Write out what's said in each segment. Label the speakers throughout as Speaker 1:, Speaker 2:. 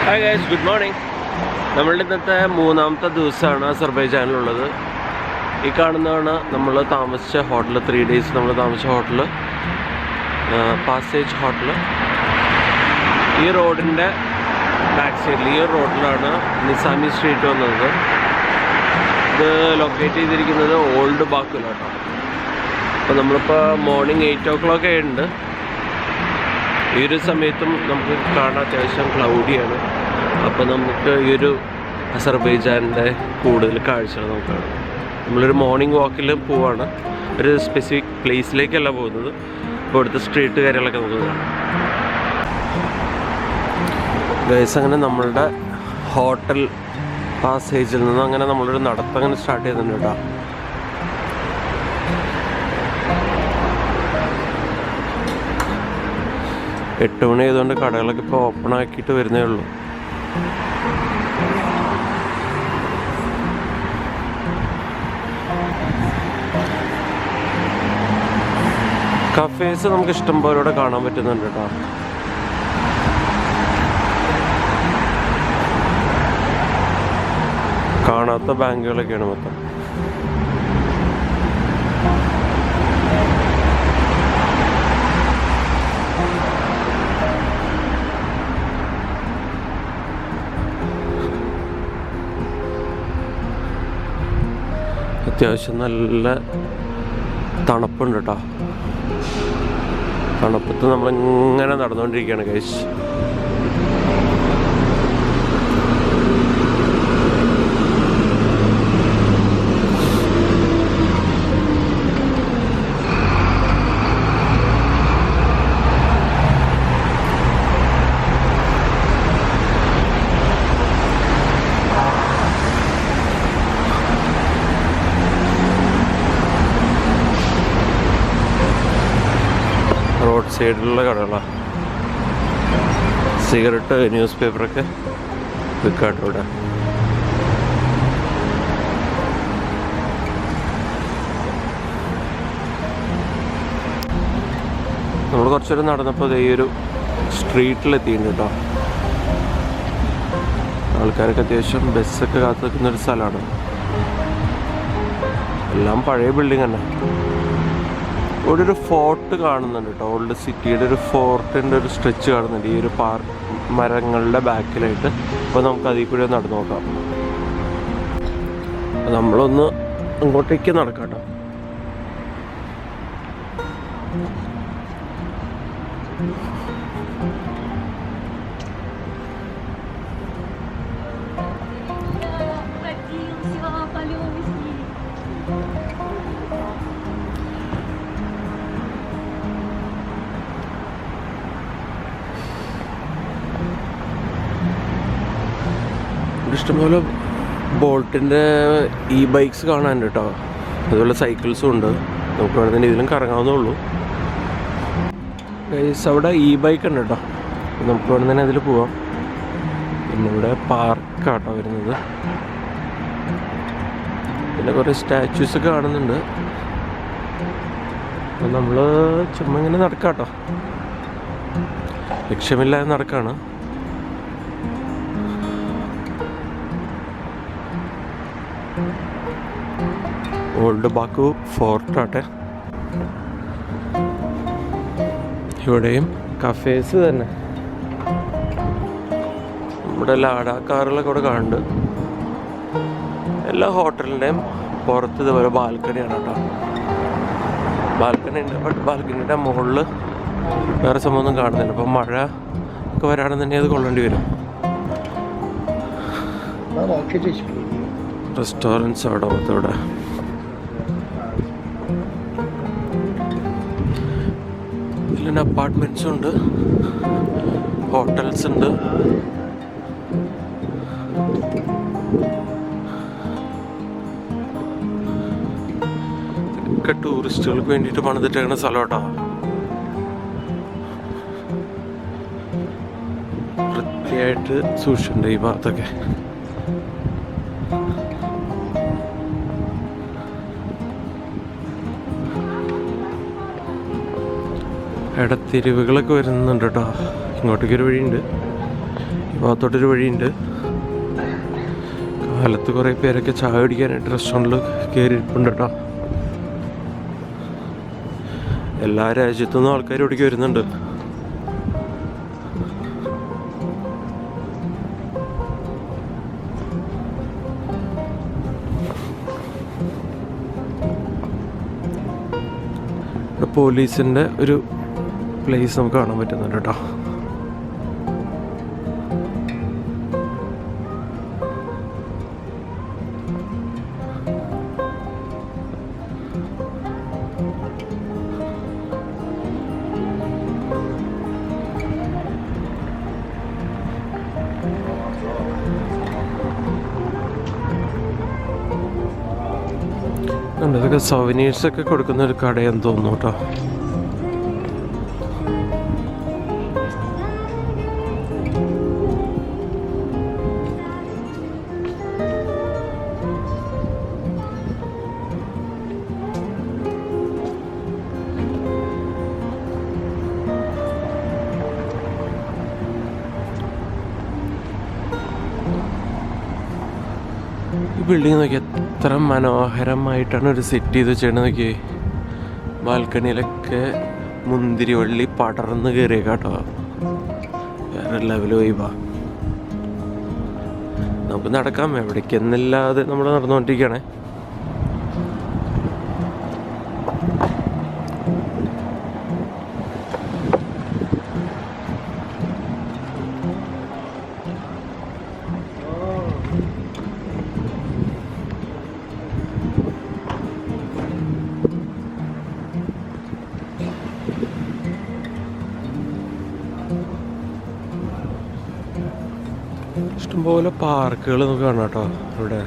Speaker 1: Hi guys, good morning. നമ്മളുടെ ഇന്നത്തെ മൂന്നാമത്തെ ദിവസമാണ് അസർബൈജാനിലുള്ളത്. ഈ കാണുന്നതാണ് നമ്മൾ താമസിച്ച ഹോട്ടൽ. 3 days നമ്മൾ താമസിച്ച ഹോട്ടൽ പാസേജ് ഹോട്ടൽ. ഈ റോഡിൻ്റെ ബാക്ക് സൈഡിൽ ഈ റോഡിലാണ് നിസാമി സ്ട്രീറ്റ് വന്നത്. ഇത് ലൊക്കേറ്റ് ചെയ്തിരിക്കുന്നത് ഓൾഡ് ബാക്കുലാണ്. അപ്പോൾ നമ്മളിപ്പോൾ മോർണിംഗ് 8 o'clock ആയിട്ടുണ്ട്. ഈ ഒരു സമയത്തും നമുക്ക് കാണാൻ അത്യാവശ്യം ക്ലൗഡിയാണ്. അപ്പോൾ നമുക്ക് ഈ ഒരു അസർബൈജാനിൻ്റെ കൂടുതൽ കാഴ്ചകൾ നമുക്ക് കാണാം. നമ്മളൊരു മോർണിംഗ് വാക്കിൽ പോവാണ്. ഒരു സ്പെസിഫിക് പ്ലേസിലേക്കല്ല പോകുന്നത്. ഇപ്പോൾ ഇവിടുത്തെ സ്ട്രീറ്റ് കാര്യങ്ങളൊക്കെ നമുക്ക് കാണാം. ഗൈസ്, അങ്ങനെ നമ്മളുടെ ഹോട്ടൽ പാസേജിൽ നിന്ന് അങ്ങനെ നമ്മളൊരു നടത്തങ്ങനെ സ്റ്റാർട്ട് ചെയ്തിട്ടുണ്ട് കേട്ടോ. എട്ട് മണി ആയതുകൊണ്ട് കടകളൊക്കെ ഇപ്പോൾ ഓപ്പൺ ആക്കിയിട്ട് വരുന്നേ ഉള്ളൂ. കഫേസ് നമുക്ക് ഇഷ്ടം പോലെ ഇവിടെ കാണാൻ പറ്റുന്നുണ്ട് കേട്ടോ. കാണാത്ത ബാങ്കുകളൊക്കെയാണ് മൊത്തം. അത്യാവശ്യം നല്ല തണുപ്പുണ്ട് കേട്ടോ. തണുപ്പത്ത് നമ്മളിങ്ങനെ നടന്നുകൊണ്ടിരിക്കുകയാണ് ഗൈസ്. റോഡ് സൈഡിലുള്ള കടകളാണ്. സിഗരറ്റ്, ന്യൂസ് പേപ്പറൊക്കെ വിൽക്കാട്ടോ ഇവിടെ. നമ്മൾ കുറച്ചേരം നടന്നപ്പോൾ ഈ ഒരു സ്ട്രീറ്റിലെത്തിയിട്ടുണ്ട് കേട്ടോ. ആൾക്കാരൊക്കെ അത്യാവശ്യം ബസ്സൊക്കെ കാത്തു നിൽക്കുന്നൊരു സ്ഥലമാണ്. എല്ലാം പഴയ ബിൽഡിംഗ് തന്നെ. ഇവിടെ ഒരു ഫോർട്ട് കാണുന്നുണ്ട് കേട്ടോ. ഓൾഡ് സിറ്റിയുടെ ഒരു ഫോർട്ടിൻ്റെ ഒരു സ്ട്രെച്ച് കാണുന്നുണ്ട് ഈ ഒരു മരങ്ങളുടെ ബാക്കിലായിട്ട്. അപ്പോൾ നമുക്ക് അതിൽ കൂടി നടന്നു നോക്കാം. നമ്മളൊന്ന് അങ്ങോട്ടേക്ക് നടക്കാം കേട്ടോ. ഇഷ്ടംപോലെ ബോൾട്ടിൻ്റെ ബൈക്സ് കാണാനുണ്ട് കേട്ടോ. അതുപോലെ സൈക്കിൾസും ഉണ്ട്. നമുക്ക് വേണമെങ്കിൽ ഇതിലും കറങ്ങാവുന്നുള്ളൂ. ഗൈസ്, അവിടെ ബൈക്ക് ഉണ്ട് കേട്ടോ. നമുക്ക് വേണമെങ്കിൽ അതിൽ പോവാം. പിന്നെ ഇവിടെ പാർക്കാട്ടോ വരുന്നത്. പിന്നെ കുറേ സ്റ്റാച്യൂസൊക്കെ കാണുന്നുണ്ട്. അപ്പം നമ്മൾ ചുമ്മാ ഇങ്ങനെ നടക്കാം കേട്ടോ. ലക്ഷ്യമില്ലാതെ നടക്കാണ്. ഓൾഡ് ബാക്കു ഫോർട്ടാട്ടെ. ഇവിടെയും കഫേസ് തന്നെ. നമ്മുടെ ലാഡ കാറുകളൊക്കെ ഇവിടെ കാണുന്നുണ്ട്. എല്ലാ ഹോട്ടലിൻ്റെയും പുറത്ത് ഇതുപോലെ ബാൽക്കണിയാണ് കേട്ടോ. ബാൽക്കണി ഉണ്ട്. ബട്ട് ബാൽക്കണിയുടെ മുകളിൽ വേറെ സംഭവമൊന്നും കാണുന്നില്ല. അപ്പം മഴ ഒക്കെ വരാണെന്നുണ്ടെങ്കിൽ അത് കൊള്ളേണ്ടി വരും. റെസ്റ്റോറൻറ്റ്സ് അവിടെ മൊത്തവിടെ. ഇതിൽ അപ്പാർട്ട്മെൻറ്റ്സും ഉണ്ട്, ഹോട്ടൽസ് ഉണ്ട്. ഇതൊക്കെ ടൂറിസ്റ്റുകൾക്ക് വേണ്ടിയിട്ട് പണിതിട്ടേക്കുന്ന സ്ഥലം കേട്ടോ. വൃത്തിയായിട്ട് സൂക്ഷിച്ചിട്ടുണ്ട് ഈ ഭാഗത്തൊക്കെ. ഇടത്തിരിവുകളൊക്കെ വരുന്നുണ്ട് കേട്ടോ. ഇങ്ങോട്ടേക്കൊരു വഴിയുണ്ട്. ഈ ഭാഗത്തോട്ടൊരു വഴിയുണ്ട്. കാലത്ത് കുറേ പേരൊക്കെ ചായ കുടിക്കാനായിട്ട് റെസ്റ്റോറൻറ്റിൽ കയറിയിട്ടുണ്ട് കേട്ടോ. എല്ലാ രാജ്യത്തുനിന്നും ആൾക്കാർ ഇവിടേക്ക് വരുന്നുണ്ട്. പോലീസിൻ്റെ ഒരു പ്ലേസ് നമുക്ക് കാണാൻ പറ്റുന്നുണ്ട് കേട്ടോ. ഇതൊക്കെ സൊവനീഴ്സൊക്കെ കൊടുക്കുന്ന ഒരു കടയെന്ന് തോന്നുന്നു കേട്ടോ. ഈ ബിൽഡിംഗ് നോക്കി എത്ര മനോഹരമായിട്ടാണ് ഒരു സെറ്റ് ചെയ്ത് വെച്ചേണ്ടത് നോക്കിയേ. ബാൽക്കണിയിലൊക്കെ മുന്തിരി വള്ളി പടർന്ന് കയറിയേക്കാട്ടോ. വേറെ ലെവൽ വൈബാ. നമുക്ക് നടക്കാം, എവിടേക്കെന്നില്ലാതെ നമ്മൾ നടന്നുകൊണ്ടിരിക്കുകയാണേ. ഇഷ്ടംപോലെ പാർക്കുകൾ നമുക്ക് കാണാം കേട്ടോ ഇവിടെ.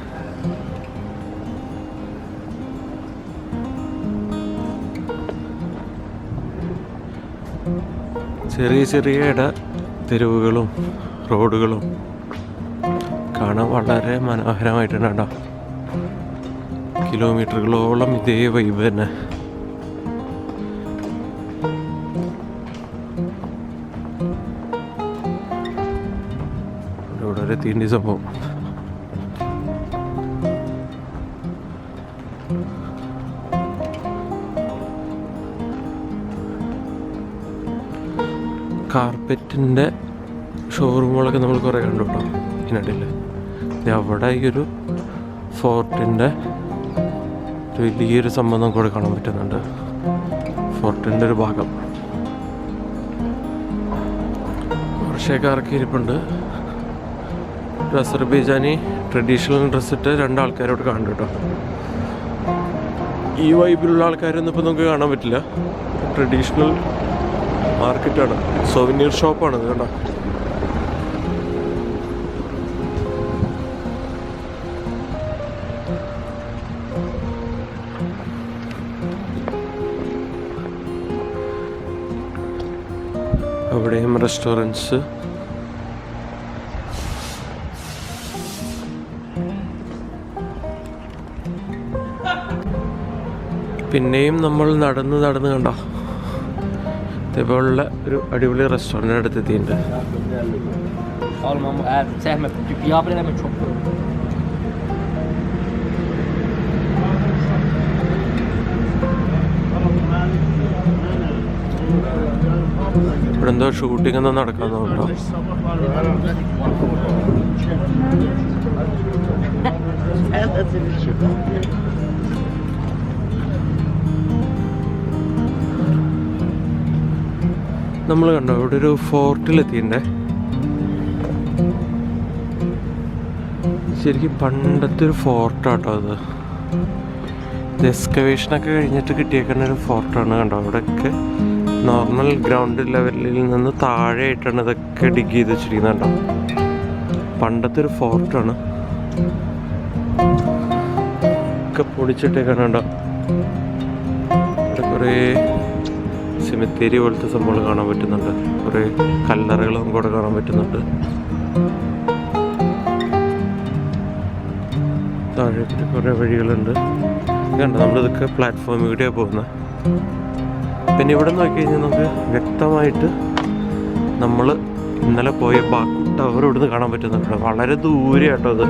Speaker 1: ചെറിയ ചെറിയ തെരുവുകളും റോഡുകളും കാണാൻ വളരെ മനോഹരമായിട്ടുണ്ട് കേട്ടോ. കിലോമീറ്ററുകളോളം ഇതേ വൈബ് തന്നെ. ഇവിടെ ഒരു തീണ്ടി സംഭവം. കാർപ്പറ്റിൻ്റെ ഷോറൂമുകളൊക്കെ നമ്മൾ കുറേ കണ്ടു കേട്ടോ ഇതിനിടയിൽ. അവിടെ ഈ ഒരു ഫോർട്ടിൻ്റെ വലിയൊരു സംഭവം നമുക്ക് ഇവിടെ കാണാൻ പറ്റുന്നുണ്ട്. ഫോർട്ടിൻ്റെ ഒരു ഭാഗം വർഷക്കാർക്ക് ഇരിപ്പുണ്ട്. അസർബൈജാനി ട്രഡീഷണൽ ഡ്രസ്സിട്ട് രണ്ടാൾക്കാരോട് കാണും കേട്ടോ. ഈ വൈബിലുള്ള ആൾക്കാരൊന്നും ഇപ്പോൾ നമുക്ക് കാണാൻ പറ്റില്ല. ട്രഡീഷണൽ മാർക്കറ്റാണ്, സൊവനീർ ഷോപ്പാണ് കേട്ടോ. അവിടെയും റെസ്റ്റോറൻറ്റ്സ്. പിന്നെയും നമ്മൾ നടന്ന് കണ്ടോ ഇതേപോലുള്ള ഒരു അടിപൊളി റെസ്റ്റോറൻറ്റ് അടുത്തെത്തിയിട്ടുണ്ട്. ഇവിടെ എന്തോ ഷൂട്ടിംഗ് ഒന്നും നടക്കാന്നുണ്ടോ. നമ്മൾ കണ്ടോ ഇവിടെ ഒരു ഫോർട്ടിലെത്തിണ്ടേ. ശരിക്കും പണ്ടത്തെ ഒരു ഫോർട്ടാട്ടോ അത്. എക്സ്കവേഷനൊക്കെ കഴിഞ്ഞിട്ട് കിട്ടിയേക്കുന്ന ഒരു ഫോർട്ടാണ് കണ്ടോ. അവിടെയൊക്കെ നോർമൽ ഗ്രൗണ്ട് ലെവലിൽ നിന്ന് താഴെയായിട്ടാണ് ഇതൊക്കെ ഡിഗ് ചെയ്ത് വെച്ചിരിക്കുന്നത് കേട്ടോ. പണ്ടത്തെ ഒരു ഫോർട്ടാണ്. ഒക്കെ പൊടിച്ചിട്ടേക്കാണ് കേട്ടോ. ഇവിടെ കുറേ സെമിത്തേരി പോലത്തെ സംഭവങ്ങൾ കാണാൻ പറ്റുന്നുണ്ട്. കുറേ കല്ലറകളും കൂടെ കാണാൻ പറ്റുന്നുണ്ട്. താഴേക്ക് കുറേ വഴികളുണ്ട് കണ്ടോ. നമ്മളിതൊക്കെ പ്ലാറ്റ്ഫോമിൽ കൂടെയാണ് പോകുന്നത്. പിന്നെ ഇവിടെ നോക്കി കഴിഞ്ഞാൽ നമുക്ക് വ്യക്തമായിട്ട് നമ്മൾ ഇന്നലെ പോയ ബാക്കു ടവർ ഇവിടുന്ന് കാണാൻ പറ്റുന്നുണ്ട്. വളരെ ദൂരെ കേട്ടോ അത്.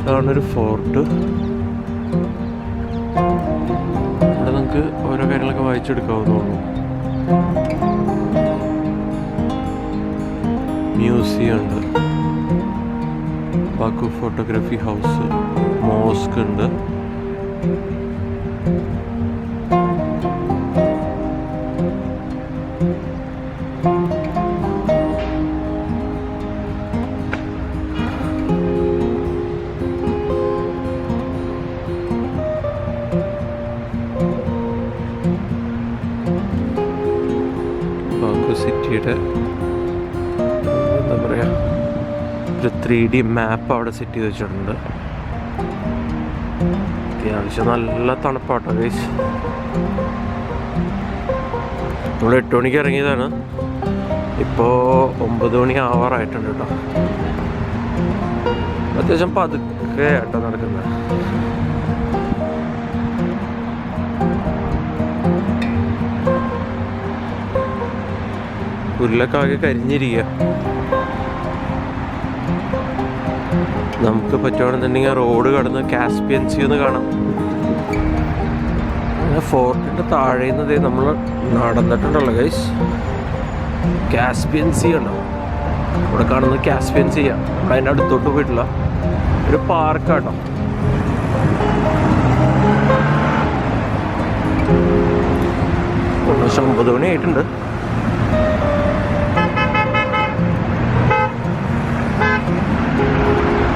Speaker 1: അതാണൊരു ഫോർട്ട്. ഇവിടെ നമുക്ക് ഓരോ കാര്യങ്ങളൊക്കെ വായിച്ചെടുക്കാവുന്നുള്ളൂ. മ്യൂസിയം ഉണ്ട്, ബാക്കു ഫോട്ടോഗ്രാഫി ഹൗസ്, മോസ്ക് ഉണ്ട്. ബാക്കു സിറ്റിയുടെ എന്താ പറയുക, ഒരു 3D മാപ്പ് അവിടെ സെറ്റ് ചെയ്ത് വെച്ചിട്ടുണ്ട്. അത്യാവശ്യം നല്ല തണുപ്പാട്ടോ ഗൈസ്. നമ്മൾ 8 മണിക്ക് ഇറങ്ങിയതാണ്, ഇപ്പോൾ 9 മണി ആവാറായിട്ടുണ്ട് കേട്ടോ. അത്യാവശ്യം പതുക്കെ ആട്ടോ നടക്കുന്നത്. പുല്ലൊക്കെ ആകെ കരിഞ്ഞിരിക്കുക. നമുക്ക് പറ്റുവാണെന്നുണ്ടെങ്കിൽ റോഡ് കടന്ന് കാസ്പിയൻ സീ ഒന്ന് കാണാം. ഫോർട്ടിൻ്റെ താഴേന്നതേ നമ്മൾ നടന്നിട്ടുണ്ടല്ലോ ഗൈസ്. കാസ്പിയൻ സീ ഉണ്ടാവും ഇവിടെ കാണുന്നത്. കാസ്പിയൻ സീ ആണ്. ഇവിടെ അതിൻ്റെ അടുത്തോട്ട് പോയിട്ടില്ല. ഒരു പാർക്കാട്ടോ. ഏകദേശം 9 മണി ആയിട്ടുണ്ട്.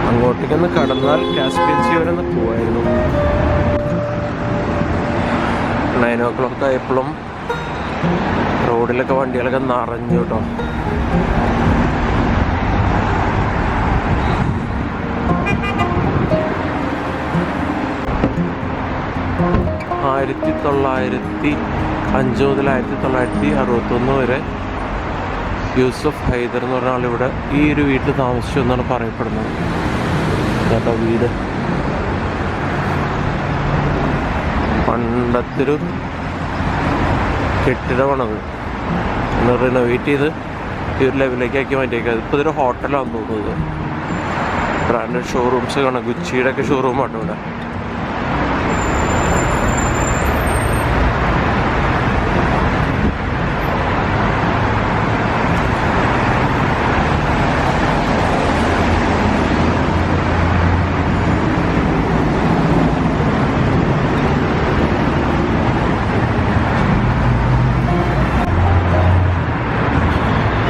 Speaker 1: അങ്ങോട്ടേക്കൊന്ന് കടന്നാൽ കാസ്പിയൻ സീ വരെ ഒന്ന് പോവായിരുന്നു. 9 o'clock ആയപ്പോഴും റോഡിലൊക്കെ വണ്ടികളൊക്കെ നിറഞ്ഞു കേട്ടോ. ആയിരത്തി 1905 മുതൽ 1961 വരെ യൂസഫ് ഹൈദർ എന്ന് പറഞ്ഞ ആളിവിടെ ഈ ഒരു വീട്ടിൽ താമസിച്ചു എന്നാണ് പറയപ്പെടുന്നത്. കേട്ടോ വീട് പണ്ടത്തൊരു കെട്ടിടമാണത്. ഒന്ന് റിനോവേറ്റ് ചെയ്ത് ഈ ഒരു ലെവലിലേക്ക് ആക്കി മാറ്റിയേക്കാം. ഇപ്പോൾ ഇതൊരു ഹോട്ടലാണെന്ന് തോന്നുന്നത്. ബ്രാൻഡഡ് ഷോറൂംസ് കാണാം. ഗുച്ചിയുടെ ഒക്കെ ഷോറൂമാട്ടോ ഇവിടെ.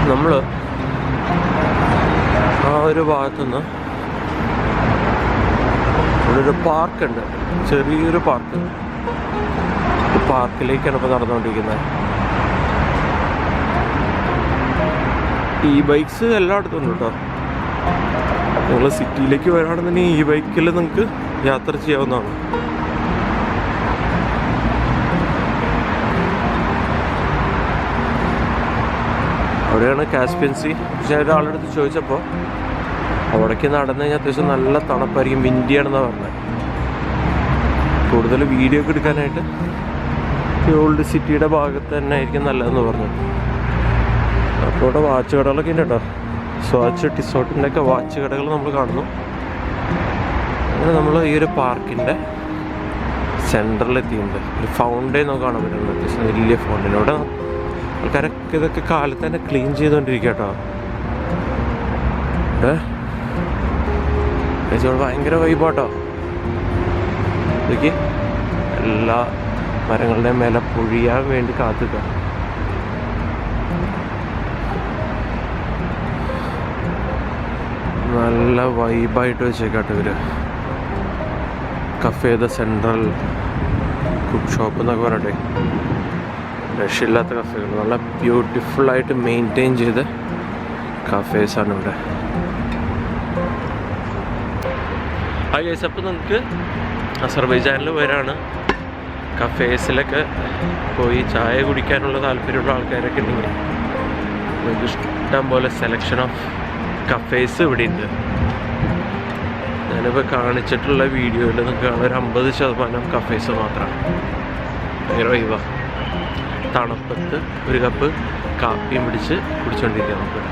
Speaker 1: നമ്മൾ ആ ഒരു ഭാഗത്തുനിന്ന് ഇവിടെ ഒരു പാർക്കുണ്ട്, ചെറിയൊരു പാർക്ക്. പാർക്കിലേക്കാണ് ഇപ്പോൾ നടന്നുകൊണ്ടിരിക്കുന്നത്. ബൈക്സ് എല്ലായിടത്തും ഉണ്ട് കേട്ടോ. നിങ്ങൾ സിറ്റിയിലേക്ക് വരികയാണെന്നുണ്ടെങ്കിൽ ബൈക്കിൽ നിങ്ങൾക്ക് യാത്ര ചെയ്യാവുന്നതാണ്. അവിടെയാണ് കാസ്പിയൻ സീ. പക്ഷേ ഒരാളുടെ അടുത്ത് ചോദിച്ചപ്പോൾ അവിടേക്ക് നടന്നു കഴിഞ്ഞാൽ അത്യാവശ്യം നല്ല തണുപ്പായിരിക്കും, വിൻഡിയാണെന്നാണ് പറഞ്ഞത്. കൂടുതൽ വീഡിയോ ഒക്കെ എടുക്കാനായിട്ട് ഈ ഓൾഡ് സിറ്റിയുടെ ഭാഗത്ത് തന്നെ ആയിരിക്കും നല്ലതെന്ന് പറഞ്ഞു. അപ്പോൾ ഇവിടെ വാച്ച് കടകളൊക്കെ ഉണ്ട് കേട്ടോ. സ്വാച്ച് ടിസോട്ടിൻ്റെ ഒക്കെ വാച്ച് കടകൾ നമ്മൾ കാണുന്നു. അങ്ങനെ നമ്മൾ ഈ ഒരു പാർക്കിൻ്റെ സെൻറ്ററിലെത്തിയിട്ടുണ്ട്. ഒരു ഫൗണ്ടൈൻ നമുക്ക് കാണാൻ പറ്റുന്നത്. അത്യാവശ്യം വലിയ ഫൗണ്ടൈൻ. അവിടെ ആൾക്കാരൊക്കെ ഇതൊക്കെ കാലത്ത് തന്നെ ക്ലീൻ ചെയ്തുകൊണ്ടിരിക്കുക കേട്ടോ. ഇവിടെ ഭയങ്കര വൈബാട്ടോ. ഇതൊക്കെ എല്ലാ മരങ്ങളുടെയും മേലെ പൊഴിയാൻ വേണ്ടി കാത്തുക. നല്ല വൈബായിട്ട് വെച്ചേക്കാട്ടോ ഇവര്. Cafe the central cook shop എന്നൊക്കെ പറയട്ടെ. രക്ഷയില്ലാത്ത കഫേകൾ, നല്ല ബ്യൂട്ടിഫുള്ളായിട്ട് മെയിൻറ്റെയിൻ ചെയ്ത കഫേസാണ് ഇവിടെ. ആ ഗൈസ്, അപ്പോൾ നിങ്ങൾക്ക് അസർബൈജാനിൽ വരാണ് കഫേസിലൊക്കെ പോയി ചായ കുടിക്കാനുള്ള താല്പര്യമുള്ള ആൾക്കാരൊക്കെ ഉണ്ടെങ്കിൽ നിങ്ങൾക്ക് ഇഷ്ടം പോലെ സെലക്ഷൻ ഓഫ് കഫേസ് ഇവിടെ ഉണ്ട്. ഞാനിപ്പോൾ കാണിച്ചിട്ടുള്ള വീഡിയോയിൽ നിങ്ങൾക്ക് കാണാൻ ഒരു 50% കഫേസ് മാത്രമാണ്. ഭയങ്കര വൈബാ. തണുപ്പത്ത് ഒരു കപ്പ് കാപ്പിയും പിടിച്ച് കുടിച്ചുകൊണ്ടിരിക്കുക നമുക്ക്.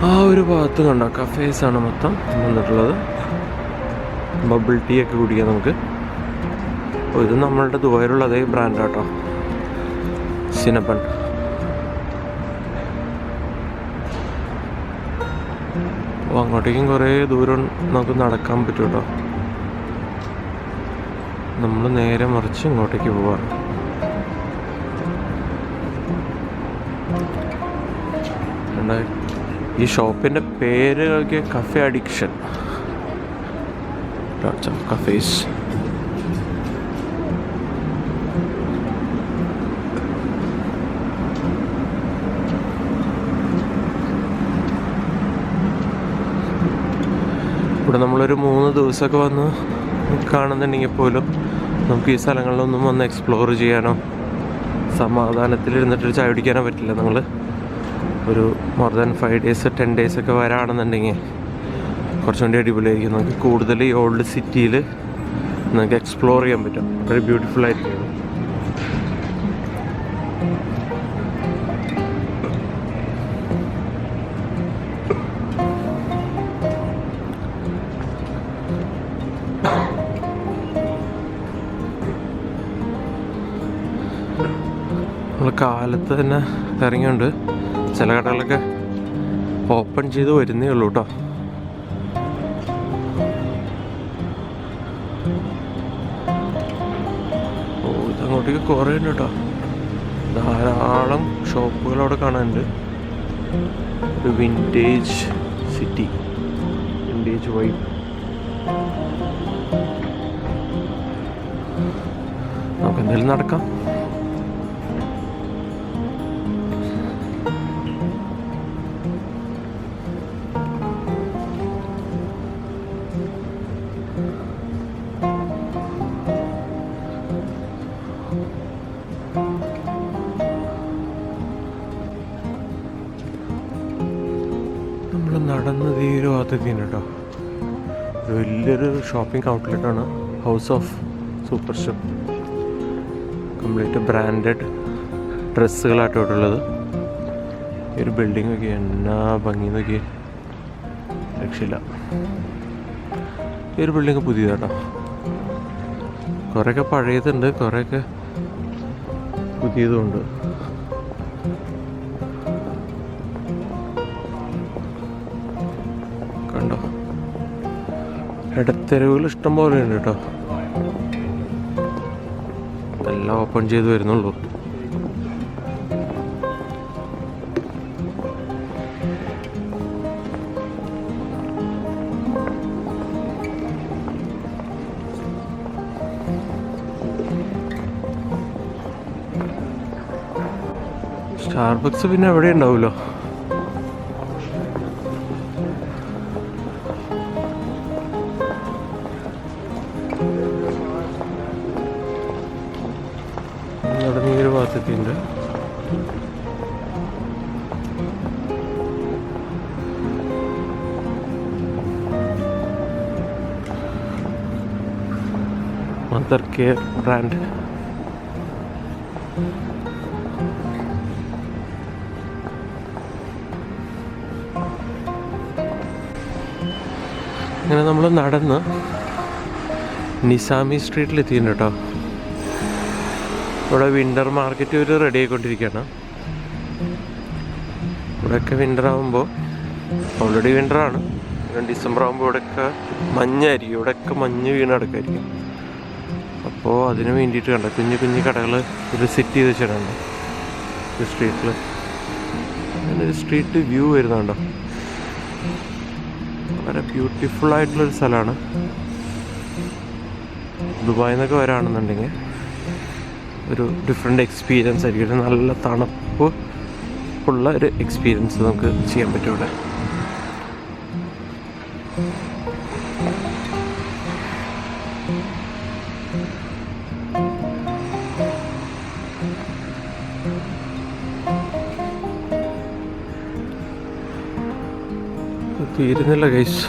Speaker 1: ആ ഒരു ഭാഗത്ത് കണ്ടോ കഫേസാണ് മൊത്തം വന്നിട്ടുള്ളത്. ബബിൾ ടീ ഒക്കെ കുടിക്കാം നമുക്ക്. അപ്പോൾ ഇത് നമ്മളുടെ ദുബായിലുള്ള അതേ ബ്രാൻഡാട്ടോ, സിനബൺ. അപ്പോൾ അങ്ങോട്ടേക്കും കുറേ ദൂരം നമുക്ക് നടക്കാൻ പറ്റും കേട്ടോ. നമ്മൾ നേരെ മറിച്ച് ഇങ്ങോട്ടേക്ക് പോവാം. ഈ ഷോപ്പിൻ്റെ പേര് കഫേ അഡിക്ഷൻ, കഫേസ്. ഇവിടെ നമ്മളൊരു 3 ദിവസമൊക്കെ വന്ന് കാണുന്നുണ്ടെങ്കിൽ പോലും നമുക്ക് ഈ സ്ഥലങ്ങളിലൊന്നും വന്ന് എക്സ്പ്ലോർ ചെയ്യാനോ സമാധാനത്തിലിരുന്നിട്ട് ചായ കുടിക്കാനോ പറ്റില്ല. നമ്മൾ ഒരു മോർ ദാൻ 5 days 10 days ഒക്കെ വരാണെന്നുണ്ടെങ്കിൽ കുറച്ചും കൂടി അടിപൊളിയായിരിക്കും. നമുക്ക് കൂടുതൽ ഈ ഓൾഡ് സിറ്റിയിൽ നമുക്ക് എക്സ്പ്ലോർ ചെയ്യാൻ പറ്റും. വളരെ ബ്യൂട്ടിഫുൾ ആയിരിക്കും. നമ്മൾ കാലത്ത് തന്നെ ഇറങ്ങിയുണ്ട്. ചില കടകളൊക്കെ ഓപ്പൺ ചെയ്ത് വരുന്നേ ഉള്ളൂ കേട്ടോ. ഓ, ഇതങ്ങോട്ടേക്ക് കുറേ ഉണ്ട് കേട്ടോ. ധാരാളം ഷോപ്പുകൾ അവിടെ കാണാനുണ്ട്. ഒരു വിൻറ്റേജ് സിറ്റി, വിൻറ്റേജ് വൈബ്. നമുക്ക് എന്തായാലും നടക്കാം. നമ്മൾ നടന്ന് തീരെ ഭാഗത്തെത്തിയാണ് കേട്ടോ. ഒരു വലിയൊരു ഷോപ്പിംഗ് ഔട്ട്ലെറ്റാണ്, house of super shop. Complete branded ഡ്രസ്സുകളായിട്ടുള്ളത്. ഈ ഒരു ബിൽഡിംഗ് ഒക്കെ എന്നാ ഭംഗി നോക്കി, രക്ഷയില്ല. ഈ ഒരു ബിൽഡിങ് പുതിയതാട്ടോ. കുറേയൊക്കെ പഴയതുണ്ട്, കുറേയൊക്കെ പുതിയതുമുണ്ട്. കണ്ടോ, ഇടത്തെരുവുകൾ ഇഷ്ടം പോലെ ഉണ്ട് കേട്ടോ. എല്ലാം ഓപ്പൺ ചെയ്ത് വരുന്നുള്ളൂ. സ്റ്റാർബക്സ് പിന്നെ എവിടെ ഉണ്ടാവുമല്ലോ. അവിടെ നീ ഒരു ഭാഗത്തെത്തിണ്ട്. Mother care brand. ഇങ്ങനെ നമ്മൾ നടന്ന് നിസാമി സ്ട്രീറ്റിലെത്തിയിട്ടുണ്ട് കേട്ടോ. ഇവിടെ വിൻ്റർ മാർക്കറ്റ് ഒരു റെഡി ആയിക്കൊണ്ടിരിക്കുകയാണ്. ഇവിടെയൊക്കെ വിൻ്റർ ആകുമ്പോൾ, ഓൾറെഡി വിൻ്ററാണ്, ഡിസംബർ ആകുമ്പോൾ ഇവിടെയൊക്കെ മഞ്ഞായിരിക്കും. ഇവിടെയൊക്കെ മഞ്ഞ് വീണ് കിടക്കായിരിക്കും. അപ്പോൾ അതിന് വേണ്ടിയിട്ട് കണ്ട കുഞ്ഞു കുഞ്ഞു കടകൾ ഒരു സെറ്റ് ചെയ്ത് വെച്ചിട്ടുണ്ട് ഒരു സ്ട്രീറ്റിൽ. അതിനൊരു സ്ട്രീറ്റ് വ്യൂ വരുന്നുണ്ടോ. വളരെ ബ്യൂട്ടിഫുൾ ആയിട്ടുള്ളൊരു സ്ഥലമാണ്. ദുബായിൽ നിന്നൊക്കെ വരാണെന്നുണ്ടെങ്കിൽ ഒരു ഡിഫറെൻ്റ് എക്സ്പീരിയൻസ് ആയിരിക്കും. നല്ല തണുപ്പ് ഉള്ള ഒരു എക്സ്പീരിയൻസ് നമുക്ക് ചെയ്യാൻ പറ്റും ഇവിടെ. തീരുന്നില്ല ഗൈസ്.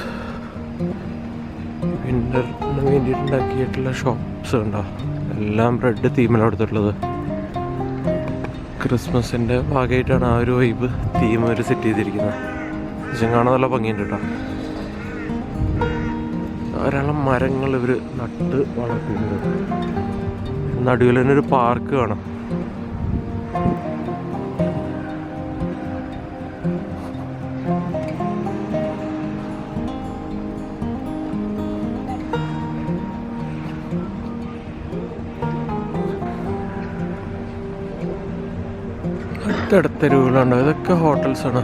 Speaker 1: വിൻ്ററിന് വേണ്ടിയിട്ടുണ്ടാക്കിയിട്ടുള്ള ഷോപ്സ് ഉണ്ടോ, എല്ലാം ബ്രെഡ് തീമിലാണ് കൊടുത്തിട്ടുള്ളത്. ക്രിസ്മസിൻ്റെ ഭാഗമായിട്ടാണ് ആ ഒരു വൈബ് തീം അവർ സെറ്റ് ചെയ്തിരിക്കുന്നത്. പക്ഷെ കാണാൻ നല്ല ഭംഗിയുണ്ട് കേട്ടോ. ധാരാളം മരങ്ങൾ ഇവർ നട്ട് വളർത്തിയിട്ടുണ്ട്. നടുവിൽ തന്നെ ഒരു പാർക്ക് കാണാം. അടുത്തടുത്ത തെരുവുകളുണ്ടോ? ഇതൊക്കെ ഹോട്ടൽസാണ്.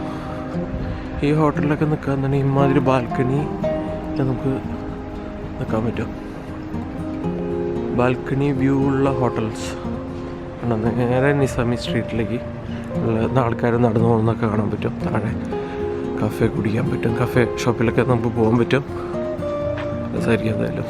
Speaker 1: ഈ ഹോട്ടലിലൊക്കെ നിൽക്കാൻ തന്നെ ഇമാതിരി ബാൽക്കണി നമുക്ക് നിൽക്കാൻ പറ്റും. ബാൽക്കണി വ്യൂ ഉള്ള ഹോട്ടൽസ് ആണ്. നേരെ നിസാമി സ്ട്രീറ്റിലേക്ക് ആൾക്കാർ നടന്നു പോകുന്നതൊക്കെ കാണാൻ പറ്റും. താഴെ കഫേ കുടിക്കാൻ പറ്റും. കഫേ ഷോപ്പിലൊക്കെ നമുക്ക് പോകാൻ പറ്റും. രസമായിരിക്കും എന്തായാലും.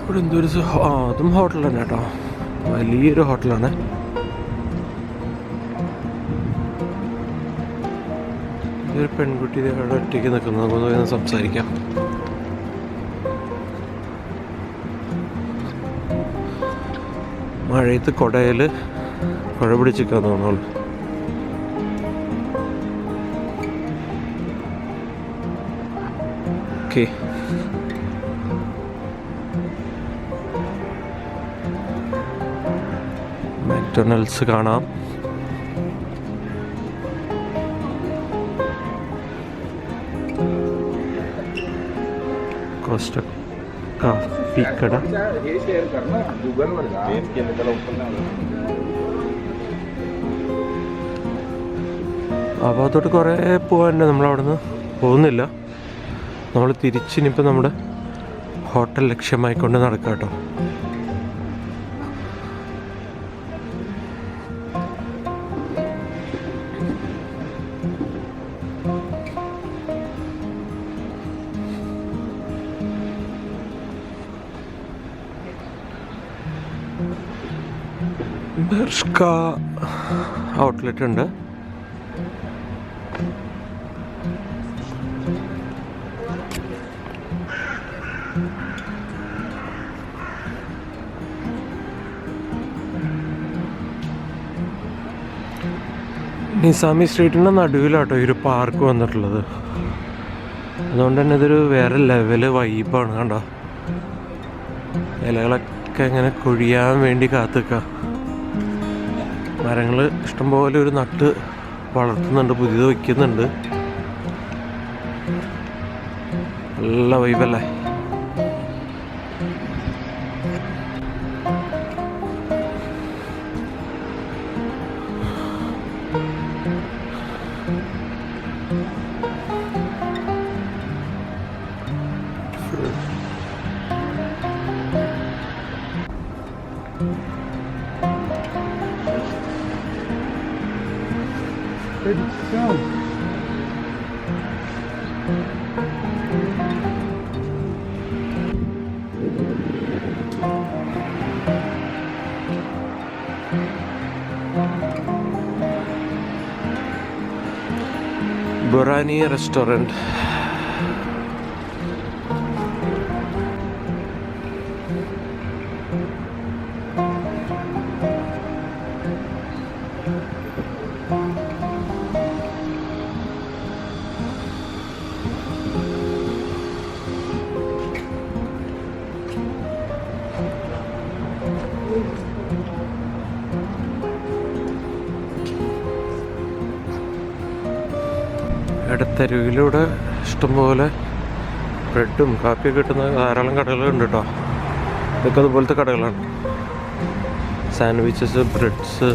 Speaker 1: ഇവിടെ എന്തൊരു അതും ഹോട്ടൽ തന്നെ കേട്ടോ. വലിയൊരു ഹോട്ടലാണ്. ഇതൊരു പെൺകുട്ടി അവിടെ ഒറ്റയ്ക്ക് നിൽക്കുന്നത്. നമുക്ക് സംസാരിക്കാം. മഴയത്ത് കുടയിൽ കുഴ പിടിച്ചിരിക്കാൻ തോന്നുള്ളൂ. ഓക്കെ, മാക്ഡൊണാൾഡ്സ് കാണാം. കോസ്റ്റ കാഫി കട. ആ ഭാഗത്തോട്ട് കുറേ പോകാനുണ്ട്. നമ്മളവിടെ നിന്ന് പോകുന്നില്ല. നമ്മൾ തിരിച്ചിനിപ്പോൾ നമ്മുടെ ഹോട്ടൽ ലക്ഷ്യമായിക്കൊണ്ട് നടക്കാം കേട്ടോ. ബെർഷ്ക ഔട്ട്ലെറ്റ് ഉണ്ട്. നിസാമി സ്ട്രീറ്റിൻ്റെ നടുവിലാട്ടോ ഈ ഒരു പാർക്ക് വന്നിട്ടുള്ളത്. അതുകൊണ്ട് തന്നെ ഇതൊരു വേറെ ലെവല് വൈബാണ്. കണ്ടോ, ഇലകളൊക്കെ ഇങ്ങനെ കൊഴിയാൻ വേണ്ടി കാത്തുക. മരങ്ങൾ ഇഷ്ടംപോലെ ഒരു നട്ട് വളർത്തുന്നുണ്ട്, പുതിയത് വയ്ക്കുന്നുണ്ട്. നല്ല വൈബല്ലേ. ബൊറാനി റെസ്റ്റോറൻറ്റ്. ഇടത്തരുവിലൂടെ ഇഷ്ടംപോലെ ബ്രെഡും കാപ്പിയൊക്കെ കിട്ടുന്ന ധാരാളം കടകളുണ്ട് കേട്ടോ. ഇതൊക്കെ അതുപോലത്തെ കടകളാണ്. സാൻഡ്വിച്ചസ്, ബ്രെഡ്സ്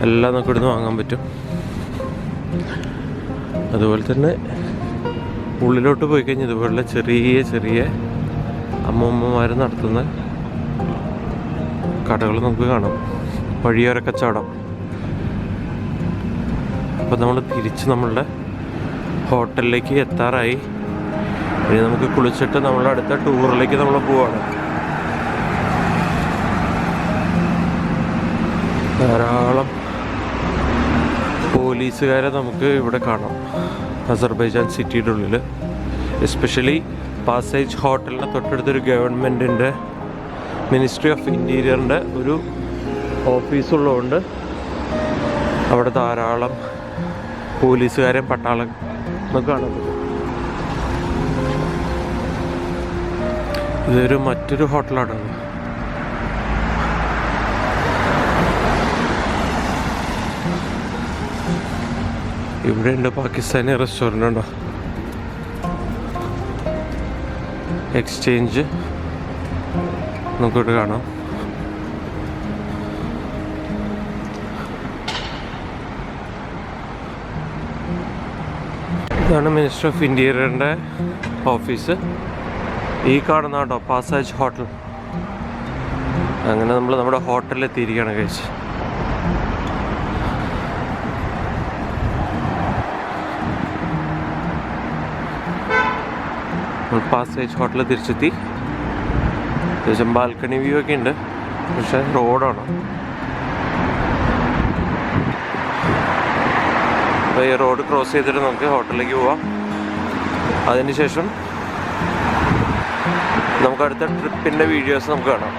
Speaker 1: എല്ലാം നമുക്ക് ഇവിടുന്ന് വാങ്ങാൻ പറ്റും. അതുപോലെ തന്നെ ഉള്ളിലോട്ട് പോയി കഴിഞ്ഞാൽ ഇതുപോലുള്ള ചെറിയ ചെറിയ അമ്മൂമ്മമാർ നടത്തുന്ന കടകൾ നമുക്ക് കാണാം. വഴിയോര കച്ചവടം. അപ്പോൾ നമ്മൾ തിരിച്ച് നമ്മളുടെ ഹോട്ടലിലേക്ക് എത്താറായി. ഇനി നമുക്ക് കുളിച്ചിട്ട് നമ്മളുടെ അടുത്ത ടൂറിലേക്ക് നമ്മൾ പോവാണ്. ധാരാളം പോലീസുകാരെ നമുക്ക് ഇവിടെ കാണാം അസർബൈജാൻ സിറ്റിയുടെ ഉള്ളിൽ. എസ്പെഷ്യലി പാസേജ് ഹോട്ടലിന് തൊട്ടടുത്തൊരു ഗവൺമെൻറ്റിൻ്റെ മിനിസ്ട്രി ഓഫ് ഇൻറ്റീരിയറിൻ്റെ ഒരു ഓഫീസുള്ളതുകൊണ്ട് അവിടെ ധാരാളം പോലീസുകാരെയും പട്ടാളം നമുക്ക് കാണാൻ പറ്റും. ഇതൊരു മറ്റൊരു ഹോട്ടലാണ്. ഇവിടെ ഉണ്ട് പാകിസ്ഥാനി റെസ്റ്റോറൻ്റ് ഉണ്ടോ, എക്സ്ചേഞ്ച് നമുക്കിവിടെ കാണാം. ഇതാണ് മിനിസ്റ്റർ ഓഫ് ഇൻറ്റീരിയറിൻ്റെ ഓഫീസ്. ഈ കാണുന്ന കേട്ടോ പാസേജ് ഹോട്ടൽ. അങ്ങനെ നമ്മൾ നമ്മുടെ ഹോട്ടലിൽ എത്തിയിരിക്കുകയാണ് കഴിച്ച്. പാസേജ് ഹോട്ടലിൽ തിരിച്ചെത്തി. അത്യാവശ്യം ബാൽക്കണി വ്യൂ ഒക്കെ ഉണ്ട്, പക്ഷേ റോഡാണ്. അപ്പോൾ ഈ റോഡ് ക്രോസ് ചെയ്തിട്ട് നമുക്ക് ഹോട്ടലിലേക്ക് പോവാം. അതിനുശേഷം നമുക്ക് അടുത്ത ട്രിപ്പിൻ്റെ വീഡിയോസ് നമുക്ക് കാണാം.